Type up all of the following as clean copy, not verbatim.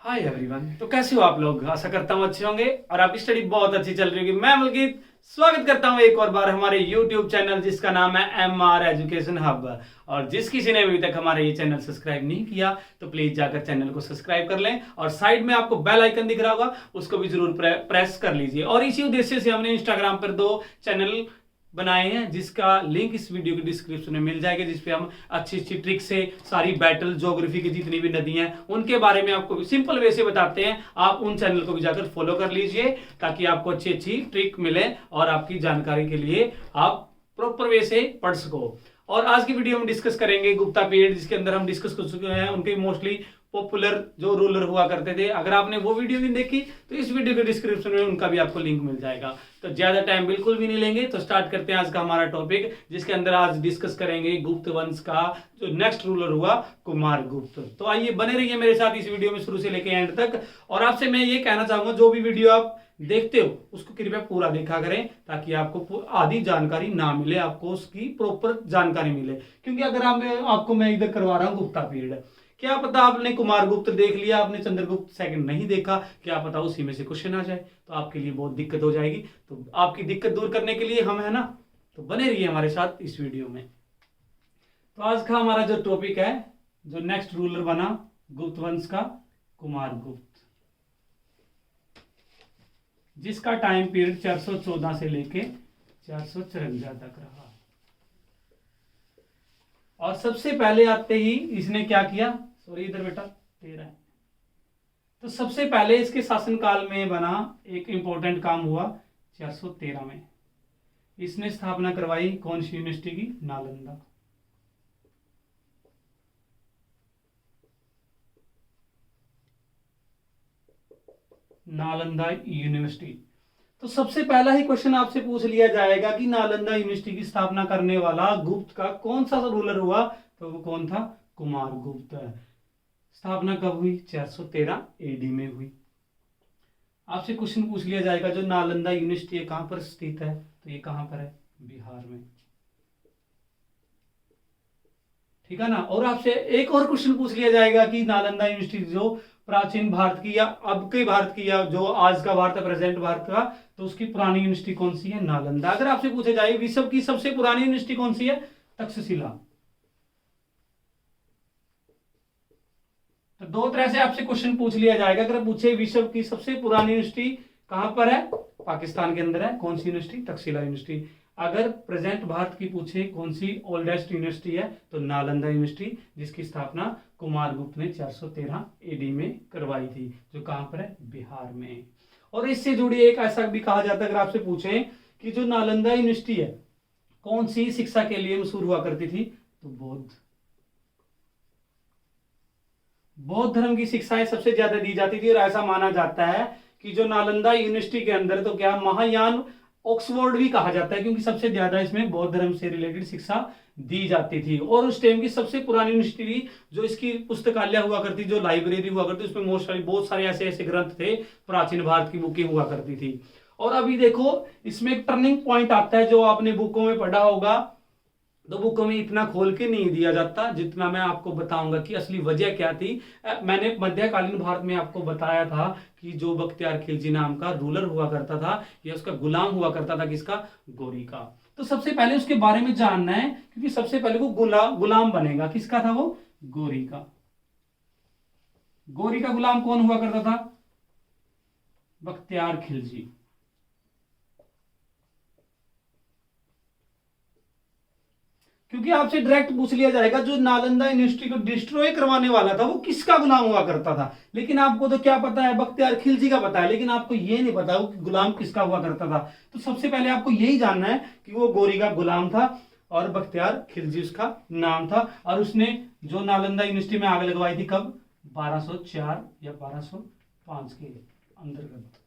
Hi everyone. तो कैसे हो आप लोग? आशा करता हूँ अच्छे होंगे और आपकी स्टडी बहुत अच्छी चल रही होगी। मैं मलकीत स्वागत करता हूँ एक और बार हमारे YouTube चैनल जिसका नाम है MR एजुकेशन हब। और जिस किसी ने अभी तक हमारे ये चैनल सब्सक्राइब नहीं किया तो प्लीज जाकर चैनल को सब्सक्राइब कर लें और साइड में आपको बेल आइकन दिख रहा होगा, उसको भी जरूर प्रेस कर लीजिए। और इसी उद्देश्य से हमने इंस्टाग्राम पर 2 चैनल बनाए हैं जिसका लिंक इस वीडियो के डिस्क्रिप्शन में मिल जाएगा, जिसपे हम अच्छी अच्छी ट्रिक से सारी बैटल ज्योग्राफी की जितनी भी नदियां हैं उनके बारे में आपको सिंपल वे से बताते हैं। आप उन चैनल को भी जाकर फॉलो कर लीजिए ताकि आपको अच्छी अच्छी ट्रिक मिले और आपकी जानकारी के लिए आप प्रॉपर वे से पढ़ सको। और आज की वीडियो में डिस्कस करेंगे गुप्ता पीरियड, जिसके अंदर हम डिस्कस कर चुके हैं उनके मोस्टली पॉपुलर जो रूलर हुआ करते थे। अगर आपने वो वीडियो नहीं देखी तो इस वीडियो के डिस्क्रिप्शन में उनका भी आपको लिंक मिल जाएगा। तो ज्यादा टाइम बिल्कुल भी नहीं लेंगे, तो स्टार्ट करते हैं आज का हमारा टॉपिक, जिसके अंदर आज डिस्कस करेंगे गुप्त वंश का जो नेक्स्ट रूलर हुआ कुमार गुप्त। तो आइए बने रहिए मेरे साथ इस वीडियो में शुरू से लेकर एंड तक। और आपसे मैं ये कहना चाहूंगा, जो भी वीडियो आप देखते हो उसको कृपया पूरा देखा करें ताकि आपको आधी जानकारी ना मिले, आपको उसकी प्रॉपर जानकारी मिले। क्योंकि अगर आपको मैं इधर करवा रहा हूँ गुप्ता पीरियड, क्या पता आपने कुमार गुप्त देख लिया, आपने चंद्रगुप्त सेकंड नहीं देखा, क्या पता उसी में से क्वेश्चन आ जाए तो आपके लिए बहुत दिक्कत हो जाएगी। तो आपकी दिक्कत दूर करने के लिए हम है ना, तो बने रहिए हमारे साथ इस वीडियो में। तो आज का हमारा जो टॉपिक है, जो नेक्स्ट रूलर बना गुप्त वंश का कुमार गुप्त, जिसका टाइम पीरियड 414 से लेके 454 तक रहा। और सबसे पहले आते ही इसने क्या किया, सॉरी इधर बेटा 13 है, तो सबसे पहले इसके शासनकाल में बना एक इंपॉर्टेंट काम हुआ 413 में। इसने स्थापना करवाई कौन सी यूनिवर्सिटी की? नालंदा। नालंदा यूनिवर्सिटी। तो सबसे पहला ही क्वेश्चन आपसे पूछ लिया जाएगा कि नालंदा यूनिवर्सिटी की स्थापना करने वाला गुप्त का कौन सा रूलर हुआ? तो वो कौन था? कुमार गुप्त। स्थापना कब हुई? 413 एडी में हुई। आपसे क्वेश्चन पूछ लिया जाएगा जो नालंदा यूनिवर्सिटी कहां पर स्थित है? तो ये कहां पर है? बिहार में। ठीक है ना। और आपसे एक और क्वेश्चन पूछ लिया जाएगा कि नालंदा यूनिवर्सिटी जो प्राचीन भारत की या अब के भारत की या जो आज का भारत है प्रेजेंट भारत का, तो उसकी पुरानी यूनिवर्सिटी कौन सी है? नालंदा। अगर आपसे पूछा जाए विश्व की सबसे पुरानी यूनिवर्सिटी कौन सी है? तक्षशिला। तो 2 तरह से आपसे क्वेश्चन पूछ लिया जाएगा। अगर पूछे विश्व की सबसे पुरानी यूनिवर्सिटी कहां पर है? पाकिस्तान के अंदर है। कौन सी यूनिवर्सिटी? तक्षशिला यूनिवर्सिटी। अगर प्रेजेंट भारत की पूछे कौन सी ओल्डेस्ट यूनिवर्सिटी है, तो नालंदा यूनिवर्सिटी, जिसकी स्थापना कुमार गुप्त ने 413 एडी में करवाई थी, जो कहां पर है? बिहार में। और इससे जुड़ी एक ऐसा भी कहा जाता है, अगर आपसे पूछे कि जो नालंदा यूनिवर्सिटी है कौन सी शिक्षा के लिए मशहूर हुआ करती थी, तो बौद्ध धर्म की शिक्षाएं सबसे ज्यादा दी जाती थी। और ऐसा माना जाता है कि जो नालंदा यूनिवर्सिटी के अंदर, तो क्या महायान ऑक्सफोर्ड भी कहा जाता है, क्योंकि सबसे ज्यादा इसमें बौद्ध धर्म से रिलेटेड शिक्षा दी जाती थी। और उस टाइम की सबसे पुरानी यूनिवर्सिटी जो इसकी पुस्तकालय हुआ करती, जो लाइब्रेरी हुआ करती, उसमें बहुत सारे ऐसे ऐसे ग्रंथ थे, प्राचीन भारत की बुकें हुआ करती थी। और अभी देखो इसमें एक टर्निंग पॉइंट आता है जो आपने बुकों में पढ़ा होगा। तो बुकों में इतना खोल के नहीं दिया जाता जितना मैं आपको बताऊंगा कि असली वजह क्या थी। मैंने मध्यकालीन भारत में आपको बताया था कि जो बख्तियार खिलजी नाम का रूलर हुआ करता था, या उसका गुलाम हुआ करता था, किसका? गौरी का। तो सबसे पहले उसके बारे में जानना है, क्योंकि सबसे पहले वो गुलाम बनेगा। किसका था वो? गौरी का। गौरी का गुलाम कौन हुआ करता था? बख्तियार खिलजी। क्योंकि आपसे डायरेक्ट पूछ लिया जाएगा जो नालंदा यूनिवर्सिटी को डिस्ट्रॉय करवाने वाला था वो किसका गुलाम हुआ करता था। लेकिन आपको तो क्या पता है? बख्तियार खिलजी का पता है, लेकिन आपको ये नहीं पता कि गुलाम किसका हुआ करता था। तो सबसे पहले आपको यही जानना है कि वो गौरी का गुलाम था और बख्तियार खिलजी उसका नाम था। और उसने जो नालंदा यूनिवर्सिटी में आग लगवाई थी कब? 1204 या 1205 के अंतर्गत।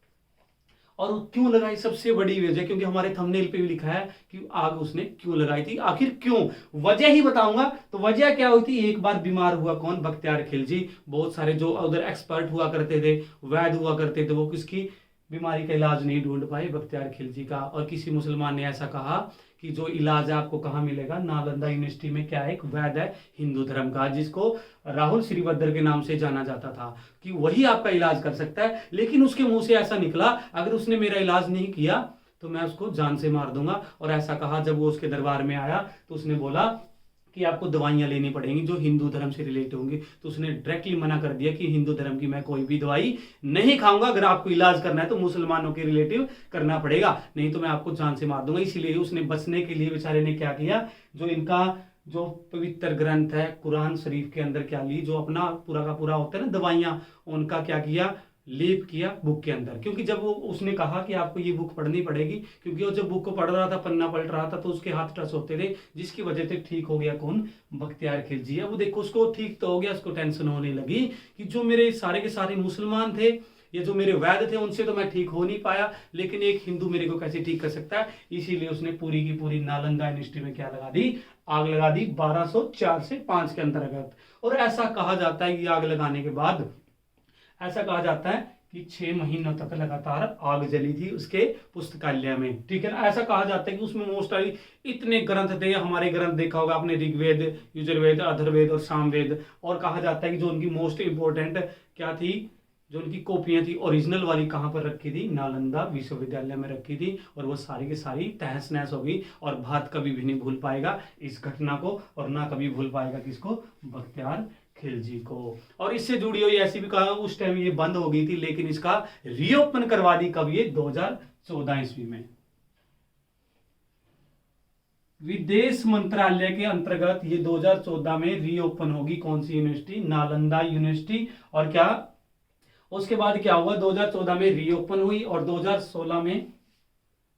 और क्यों लगाई? सबसे बड़ी वजह, क्योंकि हमारे थंबनेल पे भी लिखा है कि आग उसने क्यों लगाई थी। आखिर क्यों? वजह ही बताऊंगा। तो वजह क्या हुई थी? एक बार बीमार हुआ कौन? बख्तियार खिलजी। बहुत सारे जो उधर एक्सपर्ट हुआ करते थे, वैद्य हुआ करते थे, वो किसकी बीमारी का इलाज नहीं ढूंढ पाए? बख्तियार खिलजी का। और किसी मुसलमान ने ऐसा कहा कि जो इलाज है आपको कहाँ मिलेगा, नालंदा यूनिवर्सिटी में। क्या है, एक वैद्य है हिंदू धर्म का, जिसको राहुल श्रीभद्र के नाम से जाना जाता था, कि वही आपका इलाज कर सकता है। लेकिन उसके मुंह से ऐसा निकला, अगर उसने मेरा इलाज नहीं किया तो मैं उसको जान से मार दूंगा। और ऐसा कहा। जब वो उसके दरबार में आया तो उसने बोला कि आपको दवाइयां लेनी पड़ेंगी जो हिंदू धर्म से रिलेटेड होंगी। तो उसने डायरेक्टली मना कर दिया कि हिंदू धर्म की मैं कोई भी दवाई नहीं खाऊंगा, अगर आपको इलाज करना है तो मुसलमानों के रिलेटिव करना पड़ेगा, नहीं तो मैं आपको जान से मार दूंगा। इसीलिए उसने बचने के लिए बेचारे ने क्या किया, जो इनका जो पवित्र ग्रंथ है कुरान शरीफ के अंदर क्या ली, जो अपना पूरा का पूरा होता है ना दवाइयां, उनका क्या किया, लेप किया बुक के अंदर। क्योंकि जब वो उसने कहा कि आपको ये बुक पढ़नी पड़ेगी, क्योंकि वो जब बुक को पढ़ रहा था, पन्ना पलट रहा था, तो उसके हाथ टच होते थे, जिसकी वजह से ठीक हो गया। कौन, बख्तियार खिलजी है। वो देखो उसको ठीक तो हो गया, उसको टेंशन होने लगी कि जो मेरे सारे के सारे मुसलमान थे, ये जो मेरे वैद्य थे, उनसे तो मैं ठीक हो नहीं पाया, लेकिन एक हिंदू मेरे को कैसे ठीक कर सकता है। इसीलिए उसने पूरी की पूरी नालंदा यूनिवर्सिटी में क्या लगा दी, आग लगा दी 1204 से 5 के अंतर्गत। और ऐसा कहा जाता है कि आग लगाने के बाद, ऐसा कहा जाता है कि 6 महीनों तक लगातार आग जली थी उसके पुस्तकालय में, ठीक है ना। ऐसा कहा जाता है कि उसमें मोस्टली इतने ग्रंथ थे, हमारे ग्रंथ देखा होगा आपने, ऋग्वेद, यजुर्वेद, अथर्ववेद और सामवेद। और कहा जाता है कि जो उनकी मोस्ट इंपोर्टेंट क्या थी, जो उनकी कॉपियां थी ओरिजिनल वाली, कहां पर रखी थी, नालंदा विश्वविद्यालय में रखी थी। और वो सारी की सारी तहस नहस हो गई। और भारत कभी भी नहीं भूल पाएगा इस घटना को, और ना कभी भूल पाएगा किसको, बख्तियार खिलजी को। और इससे जुड़ी हुई ऐसी भी कहा, उस टाइम ये बंद हो गई थी, लेकिन इसका रीओपन करवा दी कब, ये 2014 ईस्वी में। विदेश मंत्रालय के अंतर्गत ये 2014 में रीओपन होगी। कौन सी यूनिवर्सिटी, नालंदा यूनिवर्सिटी। और क्या, उसके बाद क्या हुआ, 2014 में रीओपन हुई, और 2016 में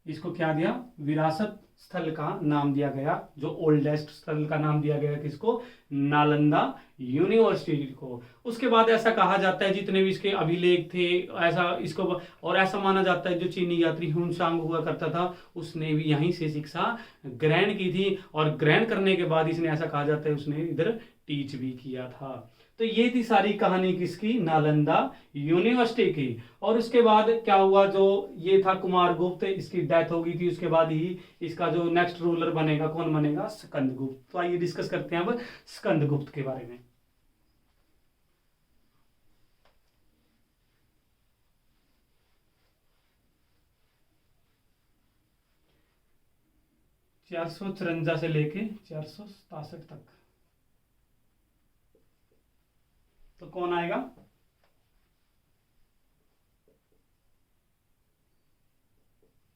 इसको क्या दिया, विरासत स्थल का नाम दिया गया। जो ओल्डेस्ट स्थल का नाम दिया गया किसको, नालंदा यूनिवर्सिटी को। उसके बाद ऐसा कहा जाता है, जितने भी इसके अभिलेख थे, ऐसा इसको, और ऐसा माना जाता है जो चीनी यात्री ह्यूनसांग हुआ करता था, उसने भी यहीं से शिक्षा ग्रहण की थी। और ग्रहण करने के बाद इसने, ऐसा कहा जाता है, उसने इधर टीच भी किया था। तो ये थी सारी कहानी किसकी, नालंदा यूनिवर्सिटी की। और उसके बाद क्या हुआ, जो ये था कुमारगुप्त, इसकी डेथ हो गई थी। उसके बाद ही इसका जो नेक्स्ट रूलर बनेगा, कौन बनेगा, स्कंदगुप्त। तो आइए डिस्कस करते हैं अब स्कंदगुप्त के बारे में। चार सौ चौरंजा से लेके 467 तक, तो कौन आएगा,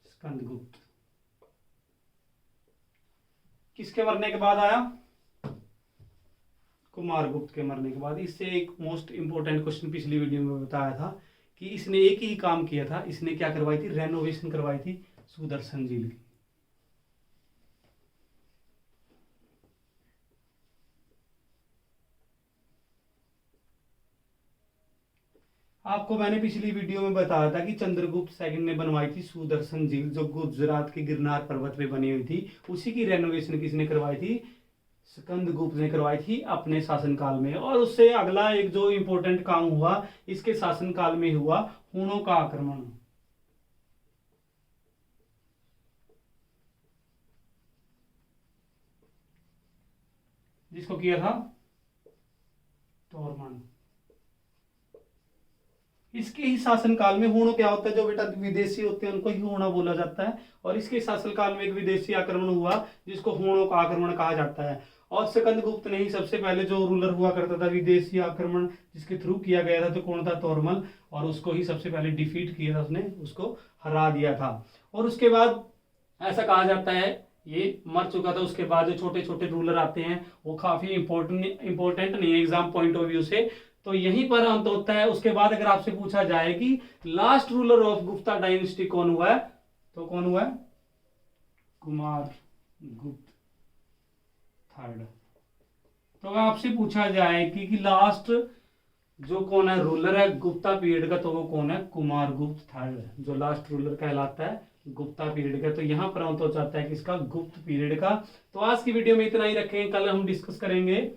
स्कंदगुप्त। किसके मरने के बाद आया, कुमारगुप्त के मरने के बाद। इससे एक मोस्ट इंपोर्टेंट क्वेश्चन पिछली वीडियो में बताया था कि इसने एक ही काम किया था, इसने क्या करवाई थी, रेनोवेशन करवाई थी सुदर्शन झील की। आपको मैंने पिछली वीडियो में बताया था कि चंद्रगुप्त सेकंड ने बनवाई थी सुदर्शन झील, जो गुजरात के गिरनार पर्वत पे बनी हुई थी। उसी की रेनोवेशन किसने करवाई थी, स्कंदगुप्त ने करवाई थी अपने शासनकाल में। और उससे अगला एक जो इंपॉर्टेंट काम हुआ इसके शासनकाल में हुआ, हूणों का आक्रमण। जिसको किया था तोरमन। इसके ही शासनकाल में, हूणों क्या होता है, जो बेटा विदेशी होते हैं उनको ही हूणा बोला जाता है। और इसके शासनकाल में एक विदेशी आक्रमण हुआ जिसको हूणों का आक्रमण कहा जाता है। और स्कंदगुप्त ने ही सबसे पहले जो रूलर हुआ करता था विदेशी आक्रमण जिसके थ्रू किया गया था, तो कौन था, तोरमल। और उसको ही सबसे पहले डिफीट किया था, उसने उसको हरा दिया था। और उसके बाद ऐसा कहा जाता है ये मर चुका था। उसके बाद जो छोटे छोटे रूलर आते हैं वो काफी इंपॉर्टेंट नहीं है एग्जाम पॉइंट ऑफ व्यू से, तो यहीं पर अंत होता है। उसके बाद अगर आपसे पूछा जाए कि last ruler of Gupta dynasty कौन हुआ है, तो कौन हुआ है, कुमारगुप्त थर्ड। तो आपसे पूछा जाए कि लास्ट जो कौन है रूलर है गुप्ता पीरियड का, तो वो कौन है, कुमारगुप्त थर्ड, जो लास्ट रूलर कहलाता है गुप्ता पीरियड का। तो यहां पर अंत हो जाता है किसका, गुप्त पीरियड का। तो आज की वीडियो में इतना ही रखेंगे, कल हम डिस्कस करेंगे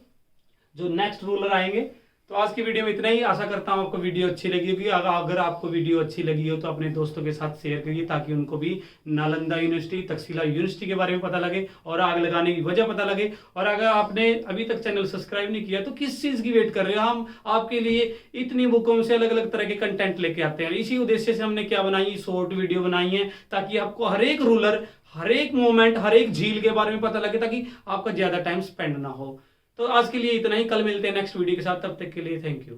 जो नेक्स्ट रूलर आएंगे। तो आज की वीडियो में इतना ही। आशा करता हूँ आपको वीडियो अच्छी लगी होगी। अगर आपको वीडियो अच्छी लगी हो तो अपने दोस्तों के साथ शेयर करिए, ताकि उनको भी नालंदा यूनिवर्सिटी, तक्षशिला यूनिवर्सिटी के बारे में पता लगे और आग लगाने की वजह पता लगे। और अगर आपने अभी तक चैनल सब्सक्राइब नहीं किया तो किस चीज़ की वेट कर रहे हो? हम आपके लिए इतनी बुकों से अलग अलग तरह के कंटेंट लेके आते हैं। इसी उद्देश्य से हमने क्या बनाई, शॉर्ट वीडियो बनाई है, ताकि आपको हर एक रूलर, हर एक मोमेंट, हर एक झील के बारे में पता लगे, ताकि आपका ज्यादा टाइम स्पेंड ना हो। तो आज के लिए इतना ही। कल मिलते हैं नेक्स्ट वीडियो के साथ। तब तक के लिए थैंक यू।